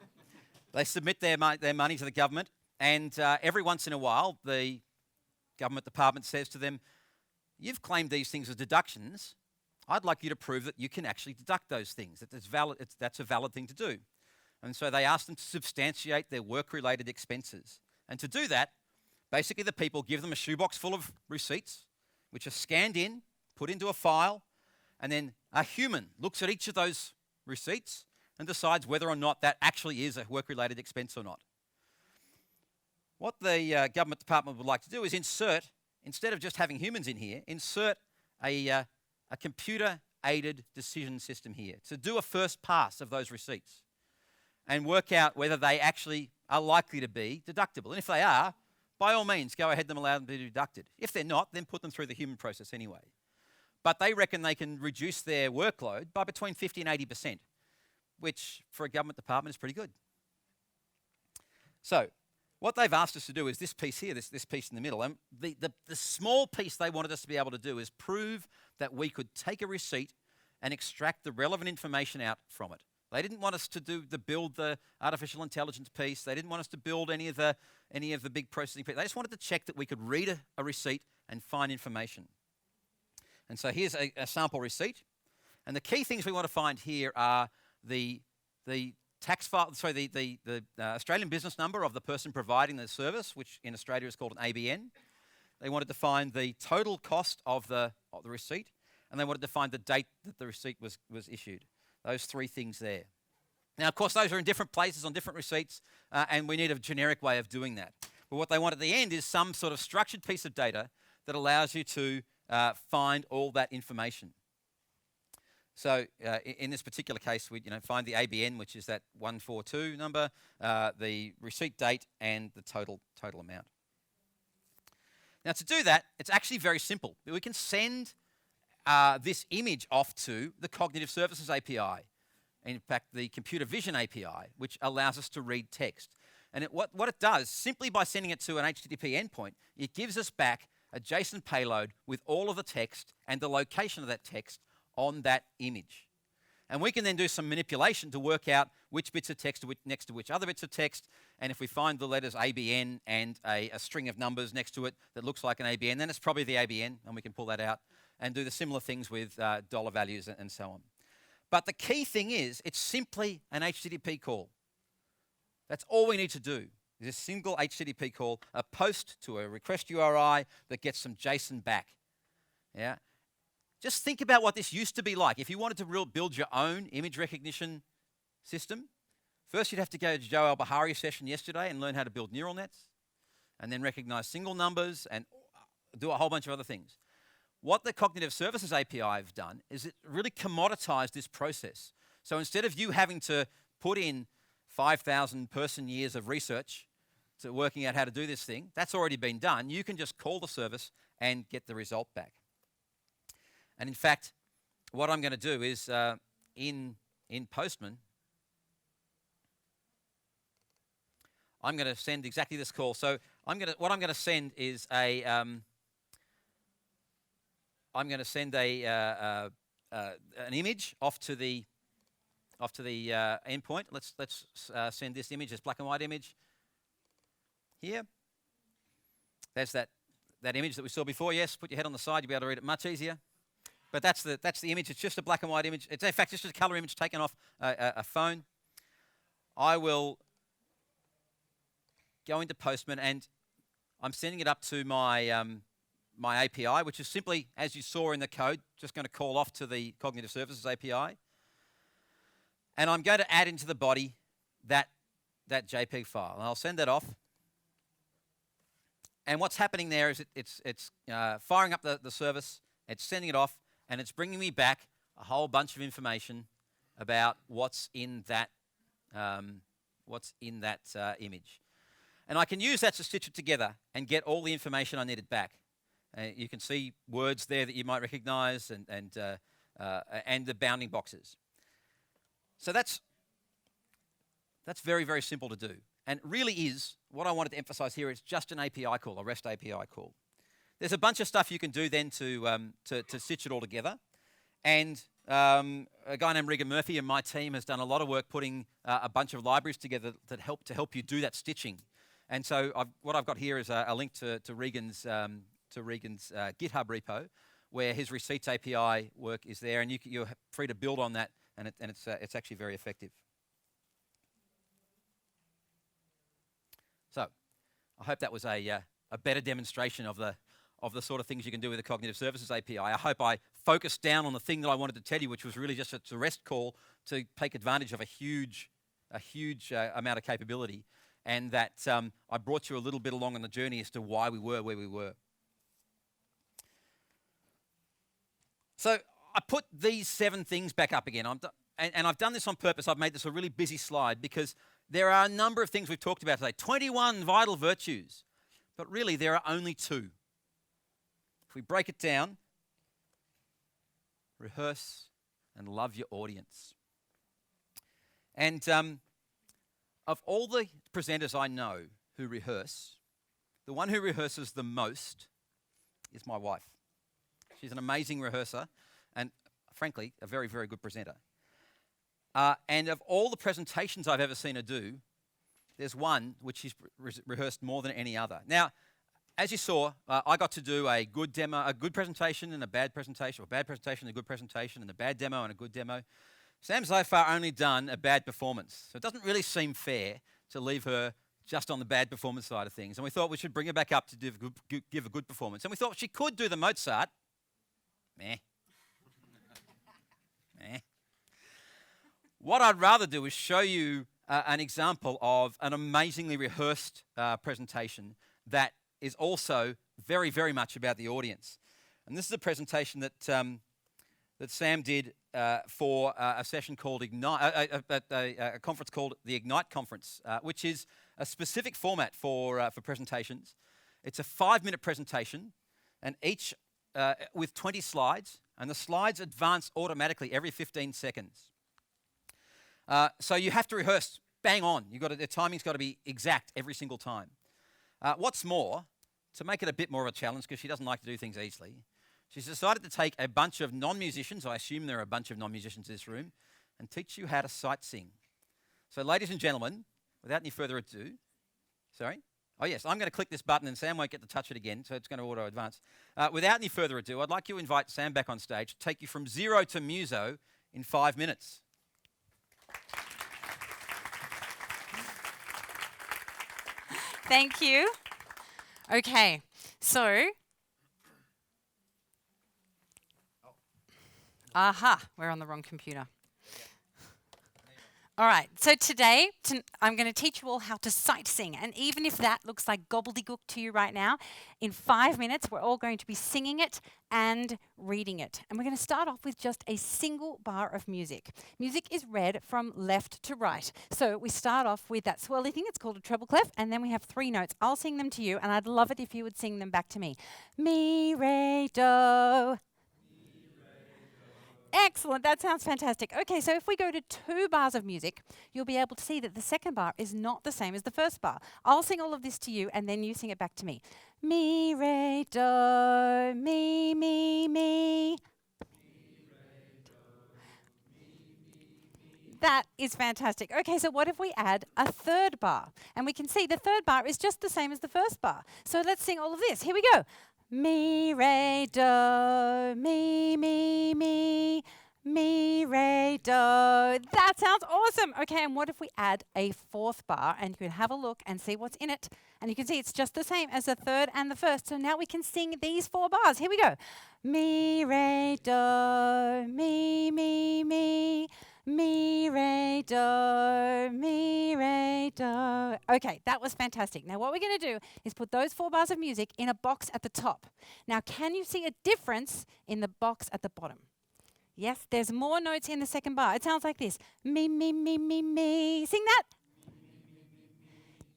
they submit their money to the government, and every once in a while, the government department says to them, you've claimed these things as deductions. I'd like you to prove that you can actually deduct those things, that that's a valid thing to do. And so they ask them to substantiate their work-related expenses. And to do that, basically the people give them a shoebox full of receipts, which are scanned in, put into a file, and then a human looks at each of those receipts and decides whether or not that actually is a work-related expense or not. What the government department would like to do is insert, instead of just having humans in here, insert a computer-aided decision system here to do a first pass of those receipts and work out whether they actually are likely to be deductible. And if they are, by all means, go ahead and allow them to be deducted. If they're not, then put them through the human process anyway. But they reckon they can reduce their workload by between 50 and 80%, which for a government department is pretty good. So what they've asked us to do is this piece here, this piece in the middle. And the small piece they wanted us to be able to do is prove that we could take a receipt and extract the relevant information out from it. They didn't want us to build the artificial intelligence piece. They didn't want us to build any of the big processing pieces. They just wanted to check that we could read a receipt and find information. And so here's a sample receipt. And the key things we want to find here are the tax file, sorry, the Australian business number of the person providing the service, which in Australia is called an ABN. They wanted to find the total cost of the receipt, and they wanted to find the date that the receipt was issued. Those three things there. Now, of course, those are in different places on different receipts, and we need a generic way of doing that. But what they want at the end is some sort of structured piece of data that allows you to find all that information. So in this particular case, we find the ABN, which is that 142 number, the receipt date, and the total amount. Now, to do that, it's actually very simple. We can send this image off to the Cognitive Services API, in fact, the Computer Vision API, which allows us to read text. And what it does, simply by sending it to an HTTP endpoint, it gives us back a JSON payload with all of the text and the location of that text on that image. And we can then do some manipulation to work out which bits of text are next to which other bits of text. And if we find the letters ABN and a string of numbers next to it that looks like an ABN, then it's probably the ABN, and we can pull that out and do the similar things with dollar values and so on. But the key thing is, it's simply an HTTP call. That's all we need to do, is a single HTTP call, a post to a request URI that gets some JSON back. Yeah. Just think about what this used to be like. If you wanted to build your own image recognition system, first you'd have to go to Joe Al-Bahari's session yesterday and learn how to build neural nets, and then recognize single numbers and do a whole bunch of other things. What the Cognitive Services API have done is it really commoditized this process. So instead of you having to put in 5,000 person years of research to working out how to do this thing, that's already been done. You can just call the service and get the result back. And in fact, what I'm going to do is in Postman, I'm going to send exactly this call. So what I'm going to send is an image off to the endpoint. Let's send this image, this black and white image here. There's that image that we saw before. Yes, put your head on the side, you'll be able to read it much easier. But that's the image. It's just a black and white image. It's in fact just a color image taken off a phone. I will go into Postman, and I'm sending it up to my my API, which is simply, as you saw in the code, just going to call off to the Cognitive Services API. And I'm going to add into the body that JPEG file. And I'll send that off. And what's happening there is it's firing up the service, it's sending it off, and it's bringing me back a whole bunch of information about what's in that image. And I can use that to stitch it together and get all the information I needed back. You can see words there that you might recognize and the bounding boxes. So that's very, very simple to do. And really is, what I wanted to emphasize here is just an API call, a REST API call. There's a bunch of stuff you can do then to stitch it all together. And a guy named Regan Murphy and my team has done a lot of work putting a bunch of libraries together that help you do that stitching. And so what I've got here is a link to Regan's GitHub repo, where his Receipts API work is there, and you're free to build on that, and it's actually very effective. So I hope that was a better demonstration of the sort of things you can do with the Cognitive Services API. I hope I focused down on the thing that I wanted to tell you, which was really just a REST call to take advantage of a huge amount of capability, and that I brought you a little bit along on the journey as to why we were where we were. So I put these 7 things back up again, and I've done this on purpose. I've made this a really busy slide because there are a number of things we've talked about today. 21 vital virtues. but really there are only two. If we break it down, rehearse and love your audience. And of all the presenters I know who rehearse, the one who rehearses the most is my wife. She's an amazing rehearser and, frankly, a very, very good presenter. And of all the presentations I've ever seen her do, there's one which she's rehearsed more than any other. Now, as you saw, I got to do a good demo, a good presentation and a bad presentation, or a bad presentation and a good presentation, and a bad demo and a good demo. Sam's so far only done a bad performance, so it doesn't really seem fair to leave her just on the bad performance side of things. And we thought we should bring her back up to give a good performance. And we thought she could do the Mozart. Meh. Meh. What I'd rather do is show you an example of an amazingly rehearsed presentation that is also very, very much about the audience. And this is a presentation that that Sam did for a session called Ignite, a conference called the Ignite Conference, which is a specific format for presentations. It's a 5-minute presentation, and each with 20 slides, and the slides advance automatically every 15 seconds. So you have to rehearse bang on. The timing's got to be exact every single time. What's more, to make it a bit more of a challenge, because she doesn't like to do things easily, she's decided to take a bunch of non-musicians, I assume there are a bunch of non-musicians in this room, and teach you how to sight sing. So ladies and gentlemen, without any further ado, oh yes, I'm going to click this button and Sam won't get to touch it again, so it's going to auto-advance. Without any further ado, I'd like to invite Sam back on stage to take you from zero to muso in 5 minutes. Thank you. Okay, so, we're on the wrong computer. All right, so today I'm going to teach you all how to sight sing, and even if that looks like gobbledygook to you right now, in 5 minutes we're all going to be singing it and reading it. And we're going to start off with just a single bar of music. Music is read from left to right. So we start off with that swirly thing, it's called a treble clef, and then we have 3 notes. I'll sing them to you, and I'd love it if you would sing them back to me. Mi, re, do. Excellent, that sounds fantastic. Okay, so if we go to 2 bars of music, you'll be able to see that the second bar is not the same as the first bar. I'll sing all of this to you and then you sing it back to me. Mi, re, do, mi, mi, mi. That is fantastic. Okay, so what if we add a 3rd bar? And we can see the 3rd bar is just the same as the first bar. So let's sing all of this. Here we go. Mi, re, do, mi, mi, mi, mi, re, do. That sounds awesome. Okay, and what if we add a 4th bar? And you can have a look and see what's in it. And you can see it's just the same as the 3rd and the 1st. So now we can sing these 4 bars. Here we go. Mi, re, do, mi, mi, mi. Mi, re, do, mi, re, do. Okay, that was fantastic. Now what we're going to do is put those 4 bars of music in a box at the top. Now can you see a difference in the box at the bottom? Yes, there's more notes in the second bar. It sounds like this. Mi, mi, mi, mi, mi. Sing that.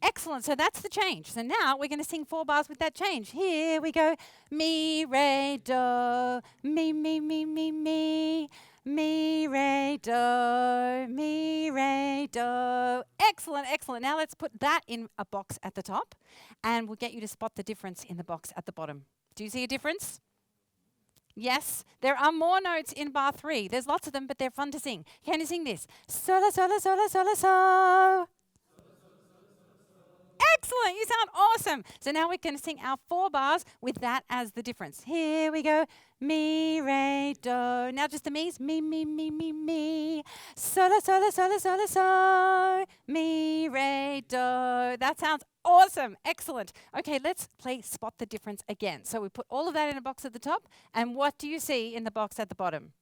Excellent, so that's the change. So now we're going to sing 4 bars with that change. Here we go. Mi, re, do, mi, mi, mi, mi, mi. Mi, re, do, mi, re, do. Excellent, excellent. Now let's put that in a box at the top and we'll get you to spot the difference in the box at the bottom. Do you see a difference? Yes, there are more notes in bar 3. There's lots of them, but they're fun to sing. Can you sing this? So, la, so, la, so, la, so, la, so. Excellent, you sound awesome. So now we're going to sing our 4 bars with that as the difference. Here we go. Mi, re, do. Now just the mi's. Mi, mi, mi, mi, mi. So, la, so, la, so, la, so, la, so. Mi, re, do. That sounds awesome. Excellent. Okay, let's play Spot the Difference again. So we put all of that in a box at the top. And what do you see in the box at the bottom?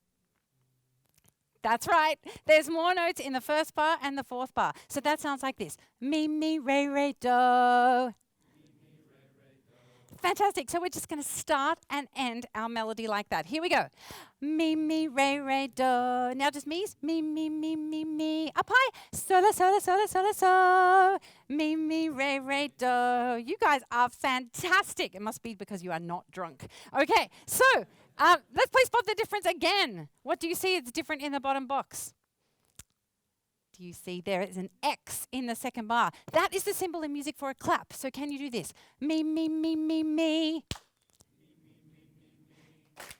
That's right. There's more notes in the 1st bar and the 4th bar. So that sounds like this. Mi, mi, re, re, do. Fantastic. So we're just going to start and end our melody like that. Here we go. Mi, mi, re, re, do. Now just me's. Mi, mi, mi, mi, mi. Up high. So, la, so, la, so, la, so, la, so. Mi, mi, re, re, do. You guys are fantastic. It must be because you are not drunk. Okay, so let's play Spot the Difference again. What do you see is different in the bottom box? You see there is an X in the second bar. That is the symbol in music for a clap. So can you do this? Me, me, me, me, me.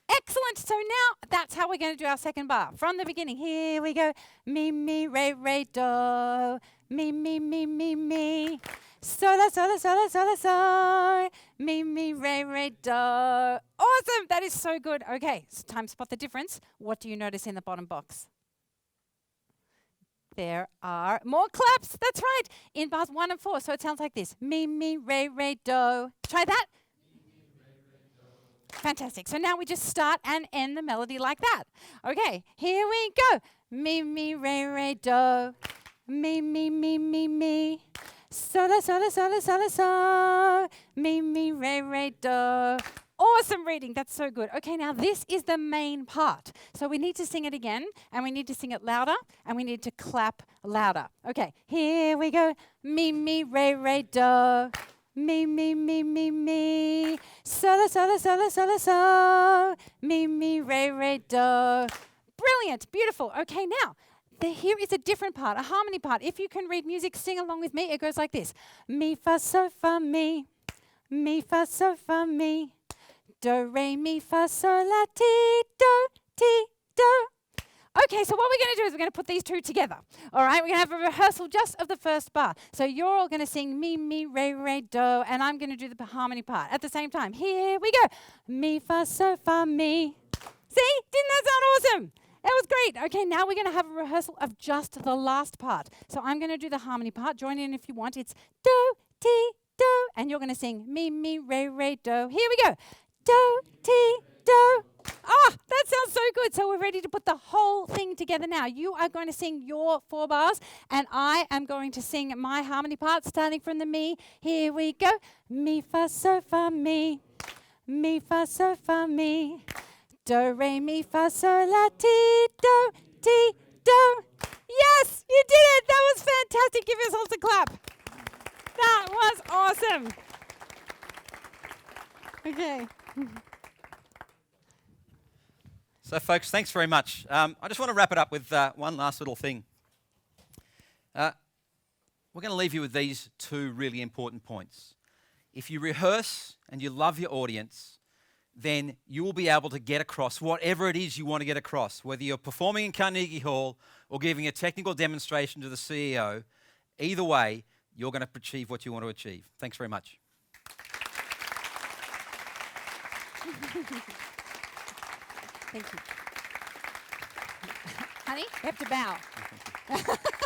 Excellent. So now that's how we're going to do our second bar. From the beginning, here we go. Mi, mi, re, re, do. Mi, mi, mi, me, me. So, la, so, la, so, la, so, la, so. Mi, mi, re, re, do. Awesome. That is so good. Okay, it's time to spot the difference. What do you notice in the bottom box? There are more claps. That's right. In bars 1 and 4. So it sounds like this. Mi, mi, re, re, do. Try that. Fantastic. So now we just start and end the melody like that. Okay, here we go. Mi, mi, re, re, do. Mi, mi, mi, me, me. So, la, so, la, so, la, so, la, so. Mi, mi, re, re, do. Awesome reading. That's so good. Okay, now this is the main part. So we need to sing it again, and we need to sing it louder, and we need to clap louder. Okay, here we go. Mi, mi, re, re, do. Mi, mi, me, me, me. So, la, so, la, so, la, so, la, so. Mi, mi, re, re, do. Brilliant. Beautiful. Okay, now, here is a different part, a harmony part. If you can read music, sing along with me. It goes like this. Mi, fa, so, fa, mi. Mi, fa, so, fa, mi. Do, re, mi, fa, sol, la, ti, do, ti, do. Okay, so what we're going to do is we're going to put these two together. All right, we're going to have a rehearsal just of the first bar. So you're all going to sing mi, mi, re, re, do, and I'm going to do the harmony part at the same time. Here we go. Mi, fa, so, fa, mi. See? Didn't that sound awesome? That was great. Okay, now we're going to have a rehearsal of just the last part. So I'm going to do the harmony part. Join in if you want. It's do, ti, do, and you're going to sing mi, mi, re, re, do. Here we go. Do, ti, do. Ah, that sounds so good. So we're ready to put the whole thing together now. You are going to sing your 4 bars, and I am going to sing my harmony part, starting from the mi. Here we go. Mi, fa, so, fa, mi. Mi, fa, so, fa, mi. Do, re, mi, fa, sol, la, ti, do, ti, do. Yes, you did it. That was fantastic. Give yourselves a clap. That was awesome. Okay. So, folks, thanks very much. I just want to wrap it up with one last little thing. We're going to leave you with these 2 really important points. If you rehearse and you love your audience, then you will be able to get across whatever it is you want to get across, whether you're performing in Carnegie Hall or giving a technical demonstration to the CEO. Either way, you're going to achieve what you want to achieve. Thanks very much. Thank you. Honey, you have to bow.